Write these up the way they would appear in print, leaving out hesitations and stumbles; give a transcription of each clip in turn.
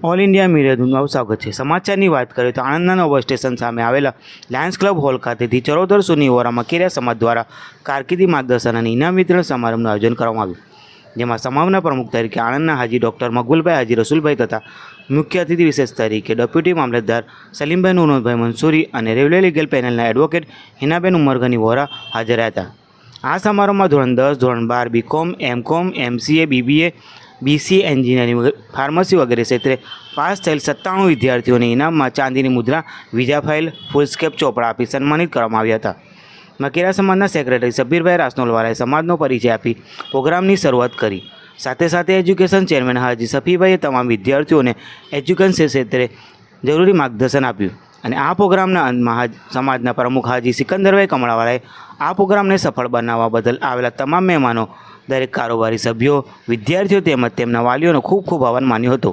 All India media ન્યૂઝમાં સ્વાગત છે। સમાચારની વાત કરીએ તો આણંદના નવા સ્ટેશન સામે આવેલા લાયન્સ ક્લબ હોલ ખાતેથી ચરોતર સુની વોરા મકેરિયા સમાજ દ્વારા કારકિર્દી માર્ગદર્શન અને ઇનામ વિતરણ સમારંભનું આયોજન કરવામાં આવ્યું, જેમાં સમાજના પ્રમુખ તરીકે આણંદના હાજી ડૉક્ટર મકબૂલભાઈ હાજી રસુલભાઈ તથા મુખ્ય અતિથિ વિશેષ તરીકે ડેપ્યુટી મામલતદાર સલીમભાઈ નૂરભાઈ મંસૂરી અને રેલવે લીગલ પેનલના એડવોકેટ હિનાબેન ઉમરગની વોરા હાજર રહ્યા હતા। આ સમારોહમાં ધોરણ 10, ધોરણ 12, B Com, M Com, MCA, BBA, BCA, engineering, pharmacy વગેરે ક્ષેત્રે પાસ થયેલ 97 વિદ્યાર્થીઓને ઇનામમાં ચાંદીની મુદ્રા, વિઝા ફાઇલ, ફૂલસ્કેપ ચોપડા આપી સન્માનિત કરવામાં આવ્યા હતા। મકેરિયા સમાજના સેક્રેટરી સબ્બીરભાઈ રાસનોલવાલાએ સમાજનો પરિચય આપી પ્રોગ્રામની શરૂઆત કરી। સાથે સાથે એજ્યુકેશન ચેરમેન હાજી સફીભાઈએ તમામ વિદ્યાર્થીઓને એજ્યુકેશન ક્ષેત્રે જરૂરી માર્ગદર્શન આપ્યું અને આ પ્રોગ્રામના અંતમાં સમાજના પ્રમુખ હાજી સિકંદરભાઈ કમળાવાલાએ આ પ્રોગ્રામને સફળ બનાવવા બદલ આવેલા તમામ મહેમાનો, દરેક કારોબારી સભ્યો, વિદ્યાર્થીઓ તેમજ તેમના વાલીઓનો ખૂબ ખૂબ આભાર માન્યો હતો।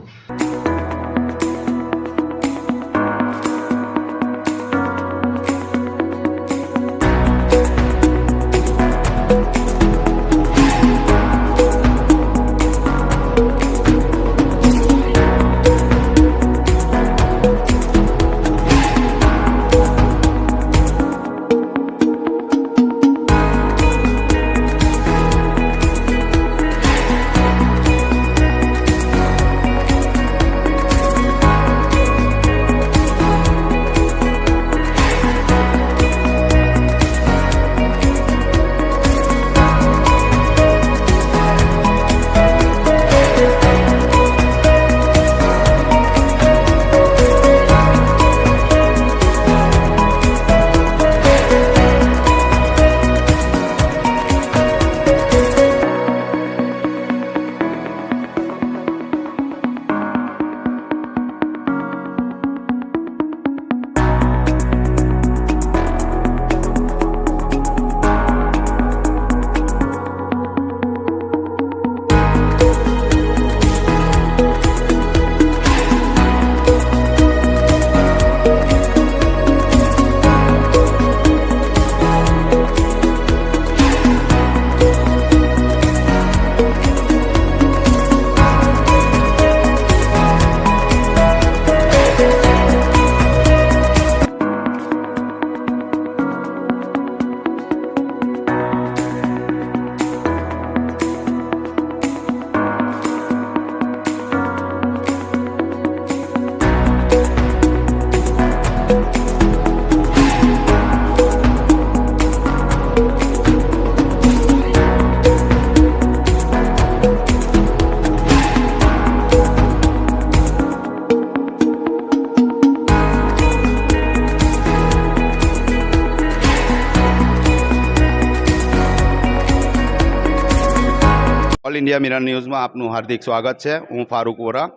ઓલ ઇન્ડિયા મિરર ન્યૂઝમાં આપનું હાર્દિક સ્વાગત છે। હું ફારૂક વોરા।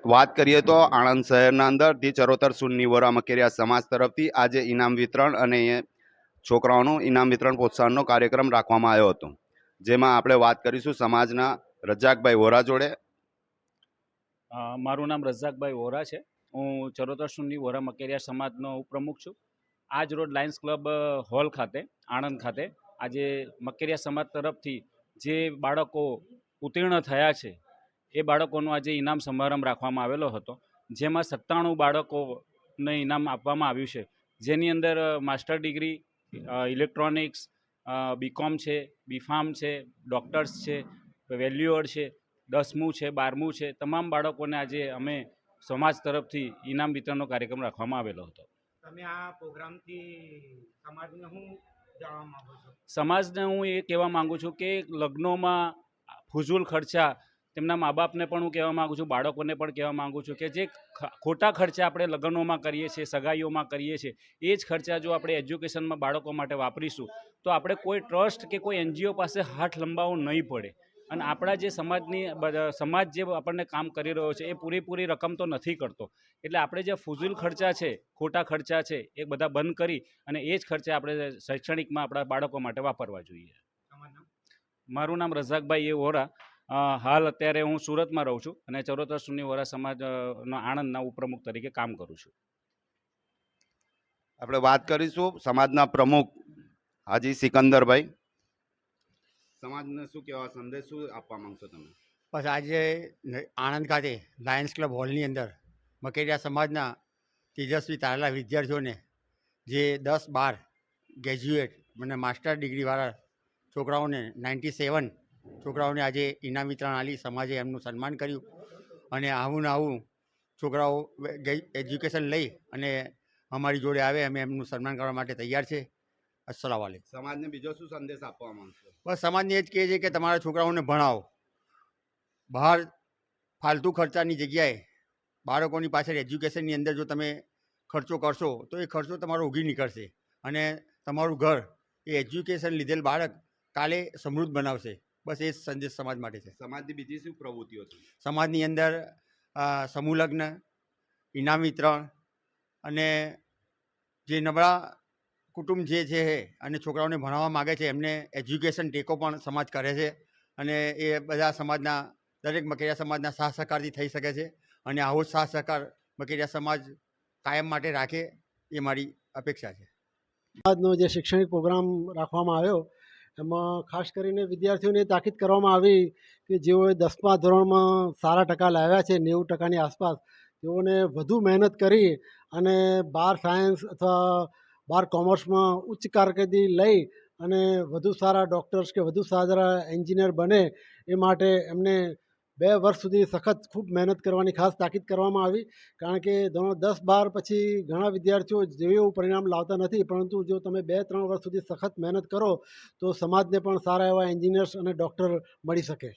વાત કરીએ તો આણંદ શહેરના અંદરથી ચરોતર સુન્ની વોરા મકેરિયા સમાજ તરફથી આજે ઇનામ વિતરણ અને છોકરાઓનું ઇનામ વિતરણ પ્રોત્સાહનનો કાર્યક્રમ રાખવામાં આવ્યો હતો, જેમાં આપણે વાત કરીશું સમાજના રજાકભાઈ વોરા જોડે। મારું નામ રઝાકભાઈ વોરા છે। હું ચરોતર સુન્ની વોરા મકેરિયા સમાજનો ઉપપ્રમુખ છું। આજ રોડ લાયન્સ ક્લબ હોલ ખાતે આણંદ ખાતે આજે મકેરિયા સમાજ તરફથી જે બાળકો ઉત્તીર્ણ થયા છે એ બાળકોનો આજે ઇનામ સમારંભ રાખવામાં આવેલો હતો, જેમાં 97 બાળકોને ઇનામ આપવામાં આવ્યું છે, જેની અંદર માસ્ટર ડિગ્રી, ઇલેક્ટ્રોનિક્સ, બીકોમ છે, બીફાર્મ છે, ડૉક્ટર્સ છે, વેલ્યુઅર છે, 10મું છે, 12મું છે, તમામ બાળકોને આજે અમે સમાજ તરફથી ઇનામ વિતરણનો કાર્યક્રમ રાખવામાં આવેલો હતો। તમે આ પ્રોગ્રામથી સમાજને શું જાણવા માંગો છો? સમાજને હું એ કહેવા માગું છું કે લગ્નોમાં ફુઝુલ ખર્ચા, તેમના મા બાપને પણ હું કહેવા માગું છું, બાળકોને પણ કહેવા માગું છું કે જે ખોટા ખર્ચા આપણે લગ્નોમાં કરીએ છીએ, સગાઈઓમાં કરીએ છીએ, એ જ ખર્ચા જો આપણે એજ્યુકેશનમાં બાળકો માટે વાપરીશું તો આપણે કોઈ ટ્રસ્ટ કે કોઈ એનજીઓ પાસે હાથ લંબાવવો નહીં પડે અને આપણા જે સમાજ જે આપણને કામ કરી રહ્યો છે એ પૂરેપૂરી રકમ તો નથી કરતો, એટલે આપણે જે ફુઝુલ ખર્ચા છે, ખોટા ખર્ચા છે, એ બધા બંધ કરી અને એ જ ખર્ચા આપણે શૈક્ષણિકમાં આપણા બાળકો માટે વાપરવા જોઈએ। મારું નામ રઝાકભાઈ વોરા। હાલ અત્યારે હું સુરતમાં રહું છું અને ચરોતર સુન્ની વોરા સમાજના આણંદના ઉપપ્રમુખ તરીકે કામ કરું છું। આપણે વાત કરીશું સમાજના પ્રમુખ હાજી સિકંદરભાઈ। સમાજને શું કહેવા સંદેશ શું આપવા માંગશો તમે? બસ આજે આણંદ ખાતે લાયન્સ ક્લબ હોલની અંદર મકેરિયા સમાજના તેજસ્વી તારેલા વિદ્યાર્થીઓને જે 10-12 ગ્રેજ્યુએટ અને માસ્ટર ડિગ્રીવાળા છોકરાઓને 97 છોકરાઓને આજે ઇનામ વિતરણ આલી સમાજે એમનું સન્માન કર્યું. અને આવું ને આવું છોકરાઓ એજ્યુકેશન લઈ અને અમારી જોડે આવે અમે એમનું સન્માન કરવા માટે તૈયાર છે. અસ્સલામ વાલેકુમ. સમાજને બીજો શું સંદેશ આપવા માંગશો? બસ સમાજને એ જ કહે છે કે તમારા છોકરાઓને ભણાવો. બહાર ફાલતુ ખર્ચાની જગ્યાએ બાળકોની પાછળ એજ્યુકેશનની અંદર જો તમે ખર્ચો કરશો તો એ ખર્ચો તમારો ઉગી નીકળશે અને તમારું ઘર એ એજ્યુકેશન લીધેલ બાળક કાલે સમૃદ્ધ બનાવશે. બસ એ જ સંદેશ સમાજ માટે છે. સમાજની બીજી શું પ્રવૃત્તિઓ છે? સમાજની અંદર સમૂહ લગ્ન, ઇનામ વિતરણ અને જે નબળા કુટુંબ જે છે અને છોકરાઓને ભણાવવા માગે છે એમને એજ્યુકેશન ટેકો પણ સમાજ કરે છે. અને એ બધા સમાજના દરેક મકેરિયા સમાજના સાથ સહકારથી થઈ શકે છે. અને આવો જ સાથ સહકાર મકેરિયા સમાજ કાયમ માટે રાખે એ મારી અપેક્ષા છે. આજનો જે શૈક્ષણિક પ્રોગ્રામ રાખવામાં આવ્યો એમાં ખાસ કરીને વિદ્યાર્થીઓને તાકીદ કરવામાં આવી કે જેઓએ 10મા ધોરણમાં સારા ટકા લાવ્યા છે 90% આસપાસ, તેઓને વધુ મહેનત કરી અને 12 સાયન્સ અથવા 12 કોમર્સમાં ઉચ્ચ કારકિર્દી લઈ અને વધુ સારા ડૉક્ટર્સ કે વધુ સારા એન્જિનિયર બને એ માટે એમને 2 વર્ષ સુધી સખત ખૂબ મહેનત કરવાની ખાસ તાકીદ કરવામાં આવી. કારણ કે ધોરણ 10-12 પછી ઘણા વિદ્યાર્થીઓ જેવું એવું પરિણામ લાવતા નથી, પરંતુ જો તમે 2-3 વર્ષ સુધી સખત મહેનત કરો તો સમાજને પણ સારા એવા એન્જિનિયર્સ અને ડૉક્ટર મળી શકે.